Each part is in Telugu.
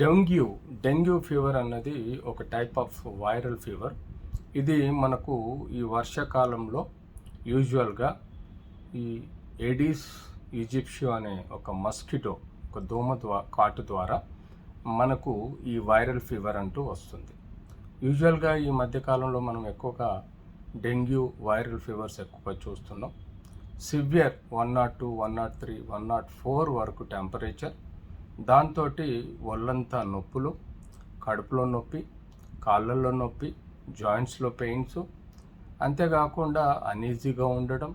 డెంగ్యూ ఫీవర్ అన్నది ఒక టైప్ ఆఫ్ వైరల్ ఫీవర్. ఇది మనకు ఈ వర్షాకాలంలో యూజువల్గా ఈ ఏడీస్ ఈజిప్షియో అనే ఒక మస్కిటో, ఒక దోమ కాటు ద్వారా మనకు ఈ వైరల్ ఫీవర్ అంటూ వస్తుంది. యూజువల్గా ఈ మధ్యకాలంలో మనం ఎక్కువగా డెంగ్యూ వైరల్ ఫీవర్స్ ఎక్కువగా చూస్తున్నాం. సివియర్ 102, 103, 104 వరకు టెంపరేచర్, దాంతో ఒళ్ళంతా నొప్పులు, కడుపులో నొప్పి, కాళ్ళల్లో నొప్పి, జాయింట్స్లో పెయిన్స్, అంతేకాకుండా అనీజీగా ఉండడం,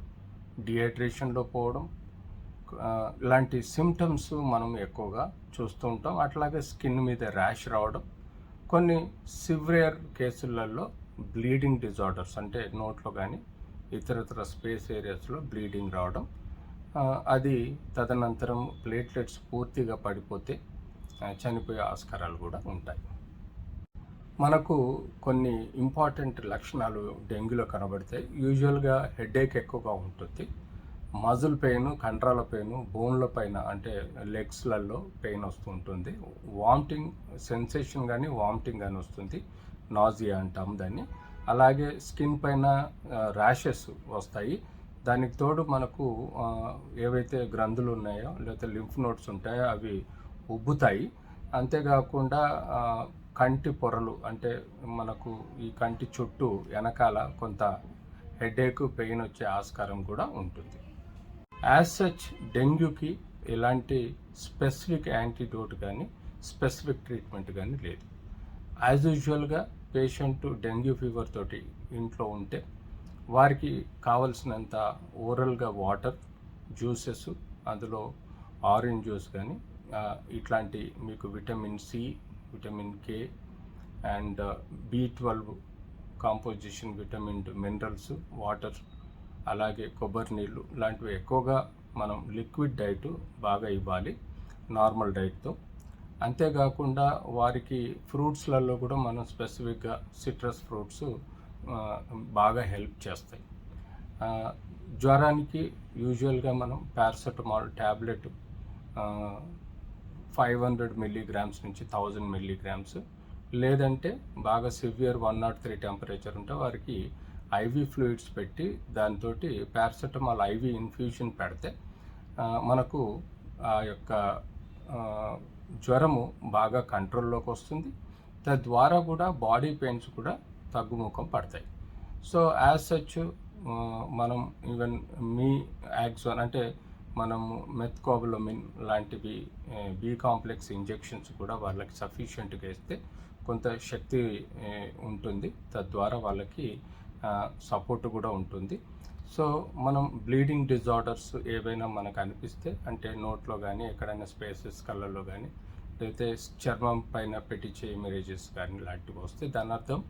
డిహైడ్రేషన్లో పోవడం, ఇలాంటి సిమ్టమ్స్ మనం ఎక్కువగా చూస్తూ ఉంటాం. అట్లాగే స్కిన్ మీద ర్యాష్ రావడం, కొన్ని సివియర్ కేసులలో బ్లీడింగ్ డిజార్డర్స్, అంటే నోట్లో కానీ ఇతరత్ర స్పేస్ ఏరియాస్లో బ్లీడింగ్ రావడం, అది తదనంతరం ప్లేట్లెట్స్ పూర్తిగా పడిపోతే చనిపోయే ఆస్కారాలు కూడా ఉంటాయి. మనకు కొన్ని ఇంపార్టెంట్ లక్షణాలు డెంగ్యూలో కనబడతాయి. యూజువల్గా హెడేక్ ఎక్కువగా ఉంటుంది, మజిల్ పెయిన్, కండరాల పెయిన్, బోన్ల పైన అంటే లెగ్స్లలో పెయిన్ వస్తూ ఉంటుంది, వామిటింగ్ సెన్సేషన్ కానీ వామిటింగ్ కానీ వస్తుంది, నాజియా అంటాం దాన్ని. అలాగే స్కిన్ పైన ర్యాషెస్ వస్తాయి. దానికి తోడు మనకు ఏవైతే గ్రంథులు ఉన్నాయో లేకపోతే లింఫ్ నోడ్స్ ఉంటాయో అవి ఉబ్బుతాయి. అంతేకాకుండా కంటి పొరలు, అంటే మనకు ఈ కంటి చుట్టూ వెనకాల కొంత హెడేక్, పెయిన్ వచ్చే ఆస్కారం కూడా ఉంటుంది. యాజ్ సచ్ డెంగ్యూకి ఎలాంటి స్పెసిఫిక్ యాంటీడోట్ కానీ స్పెసిఫిక్ ట్రీట్మెంట్ కానీ లేదు. యాజ్ యూజువల్గా పేషెంట్ డెంగ్యూ ఫీవర్ తోటి ఇంట్లో ఉంటే వారికి కావలసినంత ఓరల్గా వాటర్, జ్యూసెస్, అందులో ఆరెంజ్ జ్యూస్ కానీ ఇట్లాంటి మీకు vitamin C, vitamin K and B12 composition vitamin minerals, water, అలాగే కొబ్బరి నీళ్ళు లాంటివి ఎక్కువగా మనం లిక్విడ్ డైట్ బాగా ఇవ్వాలి నార్మల్ డైట్తో. అంతేకాకుండా వారికి ఫ్రూట్స్లలో కూడా మనం స్పెసిఫిక్గా సిట్రస్ ఫ్రూట్స్ బాగా హెల్ప్ చేస్తాయి. జ్వరానికి యూజువల్గా మనం పారాసెటమాల్ ట్యాబ్లెట్ 500 మిల్లీగ్రామ్స్ నుంచి 1000 మిల్లీగ్రామ్స్, లేదంటే బాగా సివియర్ 103 టెంపరేచర్ ఉంటే వారికి ఐవీ ఫ్లూయిడ్స్ పెట్టి దాంతో పారాసెటమాల్ ఐవీ ఇన్ఫ్యూషన్ పెడితే మనకు ఆ యొక్క జ్వరము బాగా కంట్రోల్లోకి వస్తుంది. తద్వారా కూడా బాడీ పెయిన్స్ కూడా తగ్గుముఖం పడతాయి. సో యాజ్ సచ్ మనం ఈవెన్ మీ యాక్సోన్ అంటే మనము మెత్కోబలోమిన్ లాంటివి బి కాంప్లెక్స్ ఇంజెక్షన్స్ కూడా వాళ్ళకి సఫిషియెంట్గా ఇస్తే కొంత శక్తి ఉంటుంది, తద్వారా వాళ్ళకి సపోర్ట్ కూడా ఉంటుంది. సో మనం బ్లీడింగ్ డిజార్డర్స్ ఏవైనా మనకు అనిపిస్తే, అంటే నోట్లో కానీ ఎక్కడైనా స్పేసెస్ కళ్ళల్లో కానీ లేకపోతే చర్మం పైన పెట్టించే ఇమేజెస్ కానీ లాంటివి వస్తే దాని అర్థం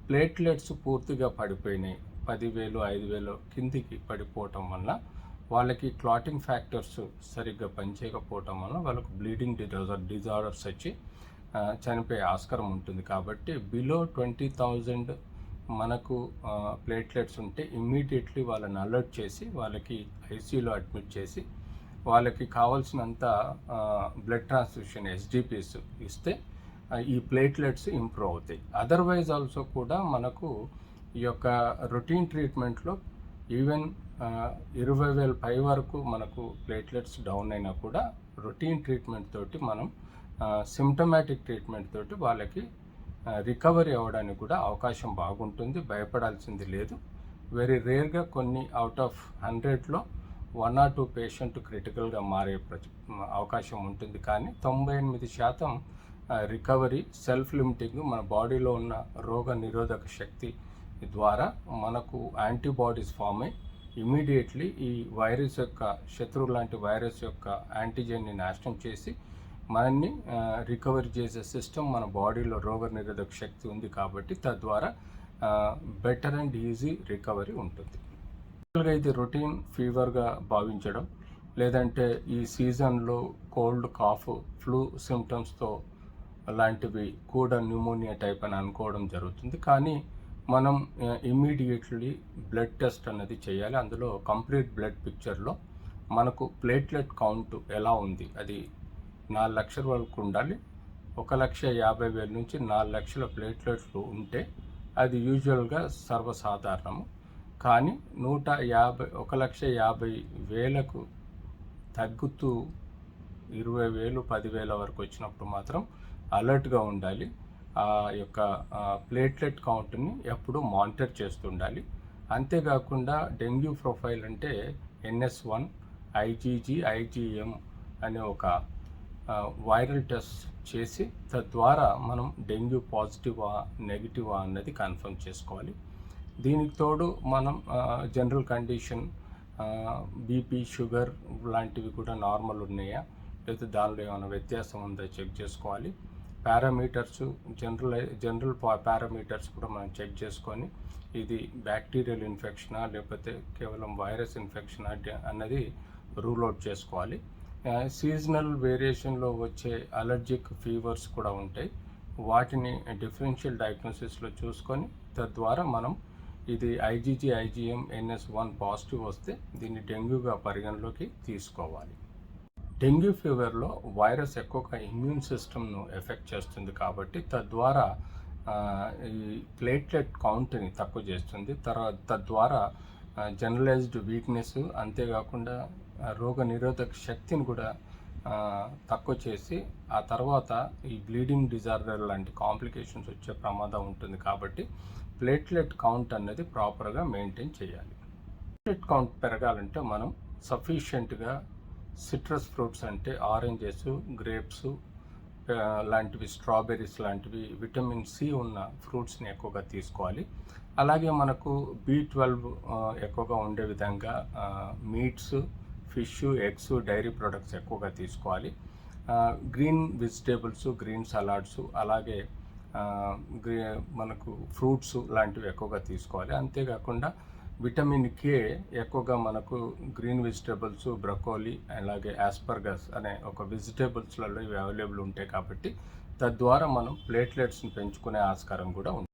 ప్లేట్లెట్స్ పూర్తిగా పడిపోయినాయి, 10,000, 5,000 కిందికి పడిపోవటం వల్ల వాళ్ళకి క్లాటింగ్ ఫ్యాక్టర్స్ సరిగ్గా పనిచేయకపోవటం వల్ల వాళ్ళకు బ్లీడింగ్ డిజార్డర్స్ వచ్చి చనిపోయే ఆస్కారం ఉంటుంది. కాబట్టి బిలో 20,000 మనకు ప్లేట్లెట్స్ ఉంటే ఇమ్మీడియట్లీ వాళ్ళని అలర్ట్ చేసి వాళ్ళకి ఐసీయూలో అడ్మిట్ చేసి వాళ్ళకి కావాల్సినంత బ్లడ్ ట్రాన్స్ఫ్యూషన్ SGPs ఇస్తే ఈ ప్లేట్లెట్స్ ఇంప్రూవ్ అవుతాయి. అదర్వైజ్ ఆల్సో కూడా మనకు ఈ యొక్క రొటీన్ ట్రీట్మెంట్లో ఈవెన్ 20,000 పై వరకు మనకు ప్లేట్లెట్స్ డౌన్ అయినా కూడా రొటీన్ ట్రీట్మెంట్ తోటి మనం సిమ్టమాటిక్ ట్రీట్మెంట్ తోటి వాళ్ళకి రికవరీ అవ్వడానికి కూడా అవకాశం బాగుంటుంది, భయపడాల్సింది లేదు. వెరీ రేర్గా కొన్ని అవుట్ ఆఫ్ 100లో 1 or 2 పేషెంట్ క్రిటికల్గా మారే అవకాశం ఉంటుంది. కానీ 98% రికవరీ, సెల్ఫ్ లిమిటింగ్, మన బాడీలో ఉన్న రోగ నిరోధక శక్తి ద్వారా మనకు యాంటీబాడీస్ ఫామ్ అయ్యి ఇమీడియట్లీ ఈ వైరస్ యొక్క శత్రువు లాంటి వైరస్ యొక్క యాంటీజెన్ని నాశనం చేసి మనల్ని రికవరీ చేసే సిస్టమ్ మన బాడీలో రోగ నిరోధక శక్తి ఉంది. కాబట్టి తద్వారా బెటర్ అండ్ ఈజీ రికవరీ ఉంటుంది. ఇది రొటీన్ ఫీవర్గా భావించడం, లేదంటే ఈ సీజన్లో కోల్డ్, కాఫ్, ఫ్లూ సిమ్టమ్స్తో లాంటివి కూడా న్యూమోనియా టైప్ అని అనుకోవడం జరుగుతుంది. కానీ మనం ఇమ్మీడియట్లీ బ్లడ్ టెస్ట్ అనేది చేయాలి. అందులో కంప్లీట్ బ్లడ్ పిక్చర్లో మనకు ప్లేట్లెట్ కౌంట్ ఎలా ఉంది, అది 4 లక్షల వరకు ఉండాలి. 1,50,000 నుంచి 4 లక్షల ప్లేట్లెట్లు ఉంటే అది యూజువల్గా సర్వసాధారణము. కానీ 1,50,000కు తగ్గుతూ 20,000, 10,000 వరకు వచ్చినప్పుడు మాత్రం అలర్ట్గా ఉండాలి. ఆ యొక్క ప్లేట్లెట్ కౌంట్ని ఎప్పుడూ మానిటర్ చేస్తుండాలి. అంతేకాకుండా డెంగ్యూ ప్రొఫైల్ అంటే NS1, IgG, IgM అనే ఒక వైరల్ టెస్ట్ చేసి తద్వారా మనం డెంగ్యూ పాజిటివా నెగిటివా అన్నది కన్ఫర్మ్ చేసుకోవాలి. దీనికి తోడు మనం జనరల్ కండిషన్ బీపీ, షుగర్ లాంటివి కూడా నార్మల్ ఉన్నాయా లేదా దానిలో ఏమైనా వ్యత్యాసం ఉందో చెక్ చేసుకోవాలి. పారామీటర్స్ జనరల్ పారామీటర్స్ కూడా మనం చెక్ చేసుకొని ఇది బ్యాక్టీరియల్ ఇన్ఫెక్షనా లేకపోతే కేవలం వైరస్ ఇన్ఫెక్షనా అన్నది రూల్ అవుట్ చేసుకోవాలి. సీజనల్ వేరియేషన్లో వచ్చే అలర్జిక్ ఫీవర్స్ కూడా ఉంటాయి. వాటిని డిఫరెన్షియల్ డయాగ్నోసిస్లో చూసుకొని తద్వారా మనం ఇది IgG, IgM, NS1 పాజిటివ్ వస్తే దీన్ని డెంగ్యూగా పరిగణలోకి తీసుకోవాలి. డెంగ్యూ ఫీవర్లో వైరస్ ఎక్కువగా ఇమ్యూన్ సిస్టమ్ను ఎఫెక్ట్ చేస్తుంది కాబట్టి తద్వారా ఈ ప్లేట్లెట్ కౌంట్ని తక్కువ చేస్తుంది. తద్వారా జనరలైజ్డ్ వీక్నెస్, అంతేకాకుండా రోగ నిరోధక శక్తిని కూడా తక్కువ చేసి ఆ తర్వాత ఈ బ్లీడింగ్ డిజార్డర్ లాంటి కాంప్లికేషన్స్ వచ్చే ప్రమాదం ఉంటుంది. కాబట్టి ప్లేట్లెట్ కౌంట్ అనేది ప్రాపర్గా మెయింటైన్ చేయాలి. ప్లేట్లెట్ కౌంట్ పెరగాలంటే మనం సఫిషియెంట్గా సిట్రస్ ఫ్రూట్స్ అంటే ఆరెంజెస్, గ్రేప్స్ లాంటివి, స్ట్రాబెర్రీస్ లాంటివి విటమిన్ C ఉన్న ఫ్రూట్స్ని ఎక్కువగా తీసుకోవాలి. అలాగే మనకు B12 ఎక్కువగా ఉండే విధంగా meats, fish, eggs, dairy products ఎక్కువగా తీసుకోవాలి. గ్రీన్ వెజిటేబుల్స్, గ్రీన్ సలాడ్స్, అలాగే మనకు ఫ్రూట్స్ లాంటివి ఎక్కువగా తీసుకోవాలి. అంతేకాకుండా విటమిన్ K ఎక్కువగా మనకు గ్రీన్ వెజిటేబుల్స్, బ్రకోలీ, అలాగే ఆస్పర్గస్ అనే ఒక వెజిటేబుల్స్లలో ఇవి అవైలబుల్ ఉంటాయి. కాబట్టి తద్వారా మనం ప్లేట్లెట్స్ని పెంచుకునే ఆస్కారం కూడా ఉంటుంది.